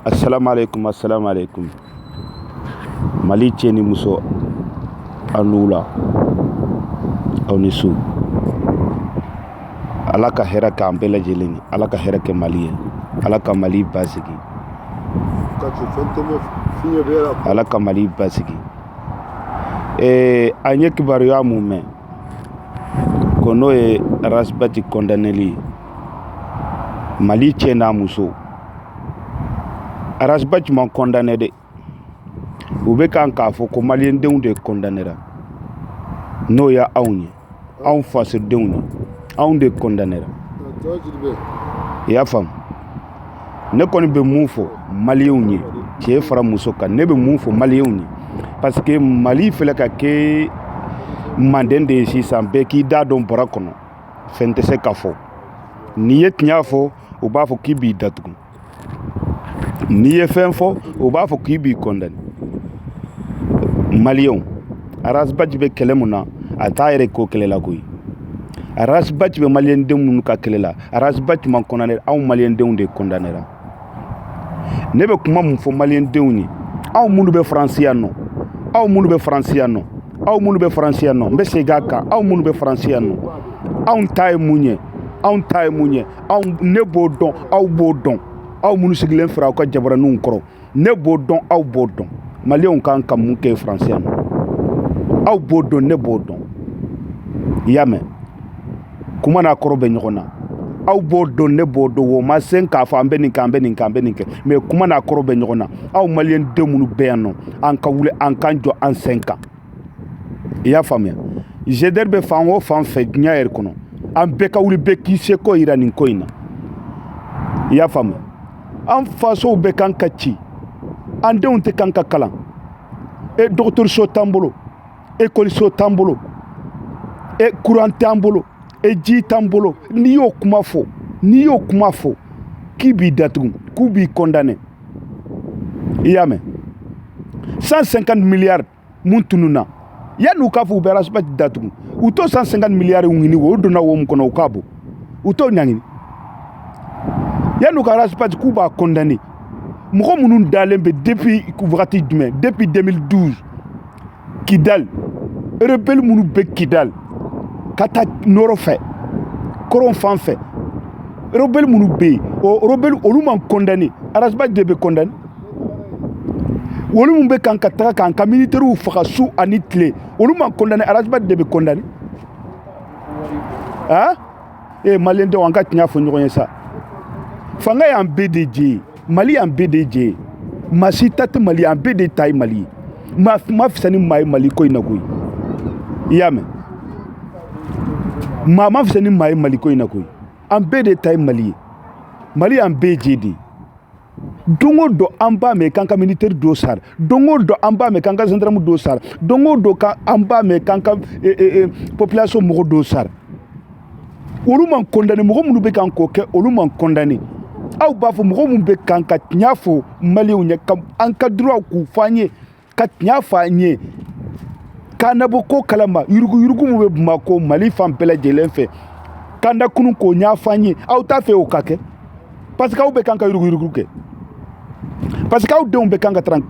Assalamu alaikum. Mali tieni muso anula onisu. Ala ka hɛrɛ k'an bɛɛ lajɛlen ye. Ala ka hɛrɛ kɛ Mali ye. Ala ka Mali basigi. Ala ka Mali basigi. An ye kibaruya mun mɛn ko n'o ye Rasbati condamneli ye. Mali cɛ n'a muso. Rasbati ma condamné dɛ. U bɛ kan k'a fɔ ko maliyɛndenw de condamnera. N'o ye anw ye. Anw fasodenw ye. Anw de condamnera. I y'a faamu. Ne kɔni bɛ mun fɔ maliyɛnw ye cɛ fara muso kan. Ne bɛ mun fɔ maliyɛnw ye parce que Mali filɛ ka kɛ manden de ye sisan bɛɛ k'i da dɔn bɔrɛ kɔnɔ. Fɛn tɛ se ka fɔ. N'i ye tiɲɛ fɔ u b'a fɔ k'i b'i datugu. N'i ye fɛn fɔ u b'a fɔ k'i b'i condamné. Maliyɛnw Rasbati bɛ kɛlɛ mun na a t'a yɛrɛ ko kɛlɛ la koyi. Rasbati bɛ maliyɛndenw minnu ka kɛlɛ la. Rasbati ma condamné, anw maliyɛndenw de condamnera. Ne bɛ kuma mun fɔ maliyɛndenw ye. Anw minnu bɛ Faransi yan nɔ. Aw minnu bɛ Faransi yan nɔ. Aw minnu bɛ Faransi yan nɔ. N bɛ segin a kan. Aw minnu bɛ Faransi yan nɔ. Anw ta ye mun ye? Anw ta ye mun ye? Ne b'o dɔn, aw b'o dɔn. Aw minnu sigilen filɛ aw ka jabaraninw kɔrɔ. Ne b'o dɔn, aw b'o dɔn. Maliyɛnw kan ka mun kɛ Faransi yan nɔ. Aw b'o dɔn, ne b'o dɔn. I y'a mɛn? Kuma n'a kɔrɔ bɛ ɲɔgɔn na. Aw b'o dɔn, ne b'o dɔn. O ma se k'a fɔ an bɛ nin kɛ, an bɛ nin kɛ, an bɛ nin kɛ. Mais kuma n'a kɔrɔ bɛ ɲɔgɔn na. Aw maliyɛndenw minnu bɛ yan nɔ, an ka wuli, an k'an jɔ an sen kan. I y'a faamuya? GDR bɛ fan o fan fɛ diɲɛ yɛrɛ kɔnɔ. An bɛɛ ka wuli, bɛɛ k'i se ko yira nin ko in na. I y'a faamuya? An fasow bɛɛ kan ka ci. An denw tɛ kan ka kalan. Dɔgɔtɔrɔso t'an bolo. Écoliso t'an bolo. Courant t'an bolo. Ji t'an bolo. N'i y'o kuma fɔ k'i b'i datugu, k'u b'i condamné. I y'a mɛn? 150 milliards mun tununna. Yan'u k'a fɔ u bɛ Rasbati datugu. U t'o 150 milliards ɲini o donna wo mun kɔnɔ u k'a bɔ. U t'o ɲaŋini. Yan'u ka Rasbati k'u b'a condamné. Mɔgɔ minnu dalen bɛ depuis wagati jumɛn? Depuis 2012. Kidal. Rebelle minnu bɛ Kidal. Ka taa nɔrɔ fɛ. Kɔrɔn fan fɛ. Rebelle minnu bɛ yen. O rebelle olu ma condamné. Rasbati de bɛ condamné. Olu minnu bɛ kan ka taga k'an ka militaires faga su ani tile. Olu ma condamné. Rasbati de bɛ condamné. Ah? Maliyɛndenw an ka tiɲɛ fɔ ɲɔgɔn ye sa. Fanga y'an bɛɛ de jɛ ye. Mali y'an bɛɛ de jɛ ye. Maa si ta tɛ Mali ye. An bɛɛ de ta ye Mali ye. Ma fisa ni maa ye Mali ko in na koyi. I y'a mɛn? Maa ma fisa ni maa ye Mali ko in na koyi. An bɛɛ de ta ye Mali ye. Mali y'an bɛɛ jɛ de ye. Don o don an b'a mɛn k'an ka militaire dɔ sara. Don o don an b'a mɛn k'an ka gendarme dɔ sara. Don o don an b'a mɛn k'an ka population mɔgɔ dɔ sara. Olu man condamné. Mɔgɔ minnu bɛ kan k'o kɛ olu man condamné. Aw b'a fɔ mɔgɔ minnu bɛ kan ka tiɲɛ fɔ maliyɛnw ye an ka droit k'u fɔ an ye ka tiɲɛ fɔ an ye k'an nabɔ ko kalama yurugu min bɛ Bamako Mali fan bɛɛ lajɛlen fɛ k'an da kunun k'o ɲɛfɔ an ye aw t'a fɛ o ka kɛ parce que aw bɛ kan ka yurugu kɛ parce que aw denw bɛ kan ka kalan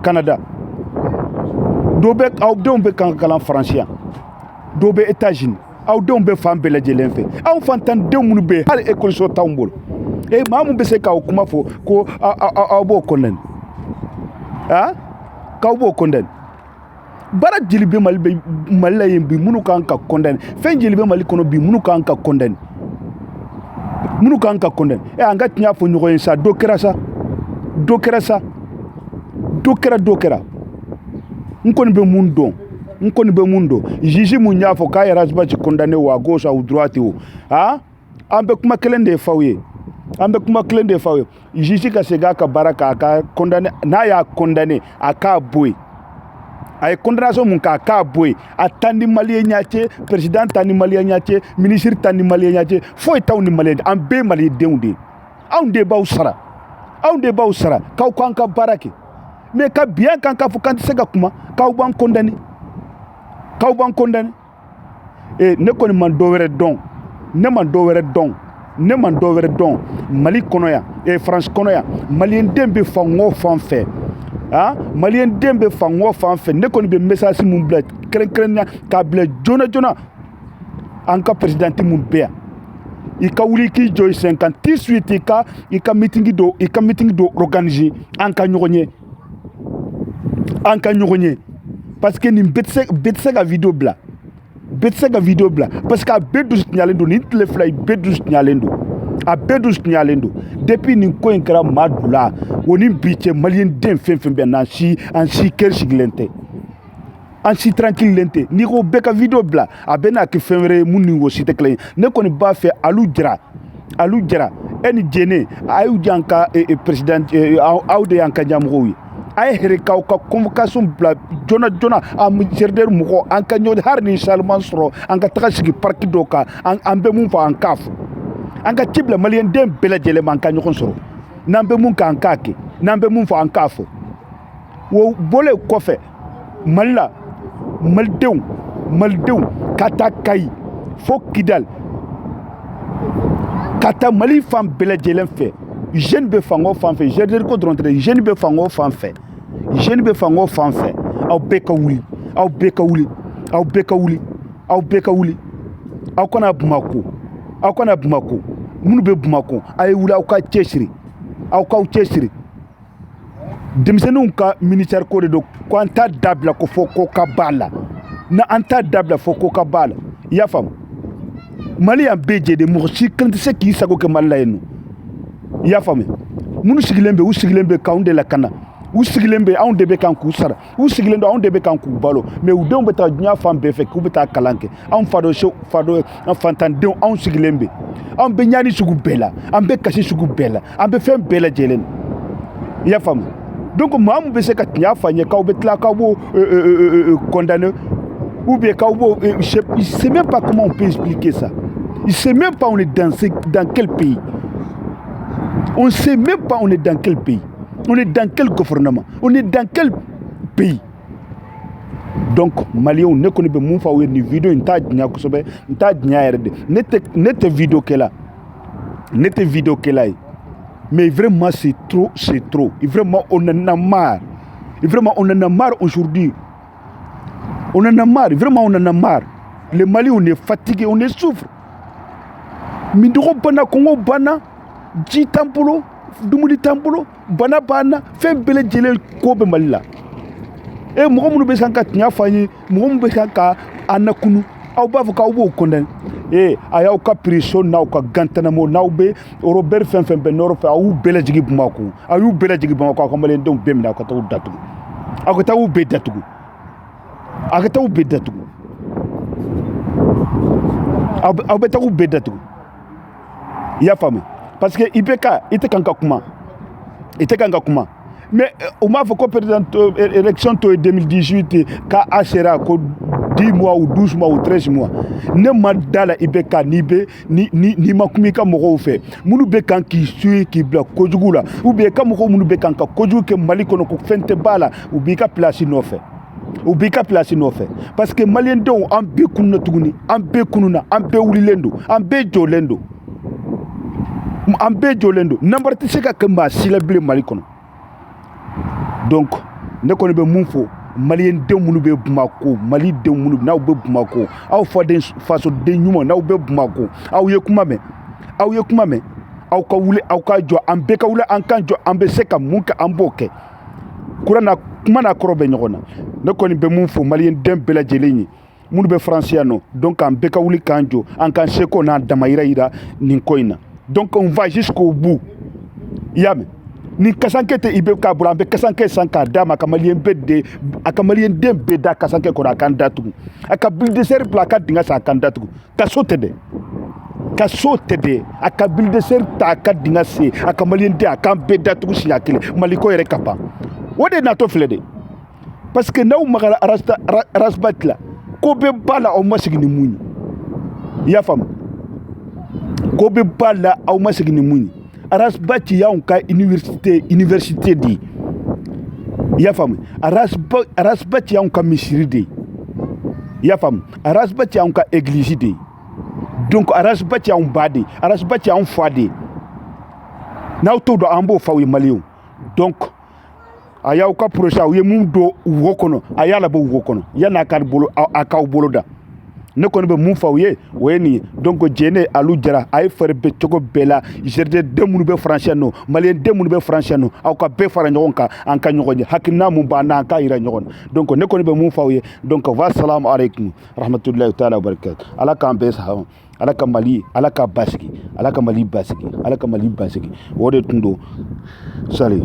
Canada aw denw bɛ kan ka kalan Faransi yan dɔw bɛ États-Unis aw denw bɛ fan bɛɛ lajɛlen fɛ aw fantandenw minnu bɛ hali écoliso t'anw bolo maa mun bɛ se k'aw kuma fɔ ko aw b'o condamné k'aw b'o condamné baara jeli bɛ Mali la yen bi minnu kan ka condamné fɛn jeli bɛ Mali kɔnɔ bi minnu kan ka condamné an ka tiɲɛ fɔ ɲɔgɔn ye sa dɔ kɛra n kɔni bɛ mun dɔn juge mun y'a fɔ k'a ye Rasbati condamné o à gauche ou droite o an bɛ kuma kelen de f'aw ye juge ka segin a ka baara kan a ka condamné n'a y'a condamné a k'a bɔ yen a ye condamnation mun k'a k'a bɔ yen a taa ni maliyɛn ɲɛ cɛ président taa ni maliyɛn ɲɛ cɛ ministre taa ni maliyɛn ɲɛ cɛ foyi t'aw ni maliyɛn an bɛɛ maliyɛndenw de ye anw de b'aw sara k'aw k'an ka baara kɛ mais ka biɲɛ kan k'a fɔ k'an tɛ se ka kuma k'aw b'an condamné ne kɔni man dɔ wɛrɛ dɔn ne man dɔ wɛrɛ dɔn ne man dɔ wɛrɛ dɔn Mali kɔnɔ yan France kɔnɔ yan maliyɛnden bɛ fan o fan fɛ maliyɛnden bɛ fan o fan fɛ ne kɔni bɛ message mun bila kɛrɛnkɛrɛnnenya k'a bila joona joona an ka présidente mun bɛ yan i ka wuli k'i jɔ i sen kan tout de suite i ka meeting dɔ organiser an ka ɲɔgɔn ye parce que nin bɛɛ tɛ se ka video bila parce que a bɛɛ dusu tiɲalen don nin tile fila i bɛɛ dusu tiɲalen don depuis nin ko in kɛra Madu la o ni bi cɛ maliyɛnden fɛn fɛn bɛ an si kɛri sigilen tɛ an si tranquille tɛ n'i ko bɛɛ ka video bila a bɛ n'a kɛ fɛn wɛrɛ ye mun ni o si tɛ kelen ye ne kɔni b'a fɛ alu jara e ni jene a y'u di an ka président aw de y'an ka ɲɛmɔgɔw ye a ye hɛrɛ k'aw ka convocation bila joona joona an misɛrɛdɛri mɔgɔ an ka ɲɔgɔn hali ni salman sɔrɔ an ka taga sigi parki dɔ kan an bɛ mun fɔ an k'a fɔ an ka ci bila maliyɛnden bɛɛ lajɛlen ma an ka ɲɔgɔn sɔrɔ n'an bɛ mun kɛ an k'a kɛ n'an bɛ mun fɔ an k'a fɔ o bɔlen kɔfɛ Mali la malidenw ka taa Kayi fo Kidal ka taa Mali fan bɛɛ lajɛlen fɛ jeune bɛ fan o fan fɛ jeune ko dɔrɔn tɛ jeune bɛ fan o fan fɛ aw bɛɛ ka wuli aw kana Bamako minnu bɛ Bamako a ye wuli aw k'aw cɛsiri denmisɛnninw ka ministère ko de don ko an t'a dabila ko fɔ ko ka b'a la na an t'a dabila fɔ ko ka b'a la i y'a faamu Mali y'an bɛɛ jɛ de mɔgɔ si kelen tɛ se k'i sago kɛ Mali la yen nɔ i y'a faamu minnu sigilen bɛ u sigilen bɛ k'anw de lakana u sigilen bɛ anw de bɛ kan k'u sara u sigilen don anw de bɛ kan k'u balo mais u denw bɛ taa diɲɛ fan bɛɛ fɛ k'u bɛ taa kalan kɛ anw fantandenw anw sigilen bɛ anw bɛ ɲani sugu bɛɛ la an bɛ kasi sugu bɛɛ la an bɛ fɛn bɛɛ lajɛlen i y'a faamu donc maa mun bɛ se ka tiɲɛ fɔ an ye k'aw bɛ tila k'aw b'o condamner ou bien k'aw b'o il sait même pas comment on peut expliquer ça il sait même pas on est dans quel pays on sait même pas on est dans quel pays on est dans quel gouvernement on est dans quel pays donc maliyɛnw ne kɔni bɛ mun fɔ aw ye nin video in t'a diɲɛ kosɛbɛ n t'a diɲɛ yɛrɛ de ne tɛ video kɛla ye mais vraiment c'est trop et vraiment on en a marre aujourd'hui le Mali on est fatigué on est souffre minɔgɔ banna kɔngɔ banna ji t'an bolo dumuni t'an bolo bana banna fɛn bɛɛ lajɛlen ko bɛ Mali la mɔgɔ minnu bɛ se ka tiɲɛ fɔ an ye mɔgɔ minnu bɛ se ka an nakunu aw b'a fɔ k'aw b'o condamner a y'aw ka pression n'aw ka gantanamo n'aw bɛ Robert fɛn fɛn bɛ nɔrɔ fɛ a y'u bɛɛ lajigin Bamako aw ka maliyɛndenw bɛɛ minɛ aw ka taa u datugu aw ka taa u bɛɛ datugu aw bɛ taa u bɛɛ datugu i y'a faamu parce que IBK i tɛ kan ka kuma mais o m'a fɔ ko président élection to ye 2018 k'a sera ko 10 mois ou 12 mois ou 13 mois ne ma da la IBK n'i ma kuma i ka mɔgɔw fɛ minnu bɛ kan k'i suye k'i bila kojugu la ou bien i ka mɔgɔw minnu bɛ kan ka kojugu kɛ Mali kɔnɔ ko fɛn tɛ b'a la u b'i ka place nɔfɛ parce que maliyɛndenw an bɛɛ kununa tuguni an bɛɛ wulilen don an bɛɛ jɔlen don namara tɛ se ka kɛ maa si la bilen Mali kɔnɔ donc ne kɔni bɛ mun fɔ maliyɛndenw minnu bɛ Bamako malidenw minnu n'aw bɛ Bamako aw fasoden ɲuman n'aw bɛ Bamako aw ye kuma mɛn aw ka wuli aw ka jɔ an bɛɛ ka wuli an ka jɔ an bɛ se ka mun kɛ an b'o kɛ kuma n'a kɔrɔ bɛ ɲɔgɔn na ne kɔni bɛ mun fɔ maliyɛnden bɛɛ lajɛlen ye minnu bɛ France yan nɔ donc an bɛɛ ka wuli k'an jɔ an k'an seko n'an damayira yira nin ko in na donc on va jusqu'au bout i y'a mɛn ni kasankɛ tɛ IBK bolo an bɛ kasankɛ san k'a d'a ma a ka maliyɛnden bɛɛ da kasankɛ kɔrɔ a k'an datugu a ka bulldozer bila a ka dingɛ sen a k'an datugu ka so tɛ dɛ a ka bulldozer ta a ka dingɛ sen a ka maliyɛnden a k'an bɛɛ datugu siɲɛ kelen Maliko yɛrɛ ka ban o de natɔ filɛ de parce que n'aw magara Arasbach la ko bɛ ba la aw ma sigi ni mun ye i y'a faamu ko bɛ ba la aw ma sigi ni mun ye Arasbach y'anw ka université de ye i y'a faamu Arasbach y'anw ka misiri de ye i y'a faamu arasiba tɛ anw ka église de ye donc arasiba tɛ anw ba de ye arasiba tɛ anw fa de ye n'aw t'o dɔn an b'o f'aw ye maliyɛnw donc a y'aw ka projet aw ye mun don wo kɔnɔ a y'a labɔ wo kɔnɔ yan'a k'aw bolo da ne kɔni bɛ mun f'aw ye o ye nin ye donc jɛnɛ alu jara a ye fɛɛrɛ bɛɛ cogo bɛɛ la germain den minnu bɛ faransiyɛ nɔ maliyɛn den minnu bɛ faransiyɛ nɔ aw ka bɛɛ fara ɲɔgɔn kan an ka ɲɔgɔn ye hakilina mun b'an na an k'a yira ɲɔgɔn na donc ne kɔni bɛ mun f'aw ye donc wasalamu aleykum rahmatulahi taala wa barakatu ala k'an bɛɛ saha ala ka mali ala ka basigi ala ka mali basigi ala ka mali basigi o de tun don sali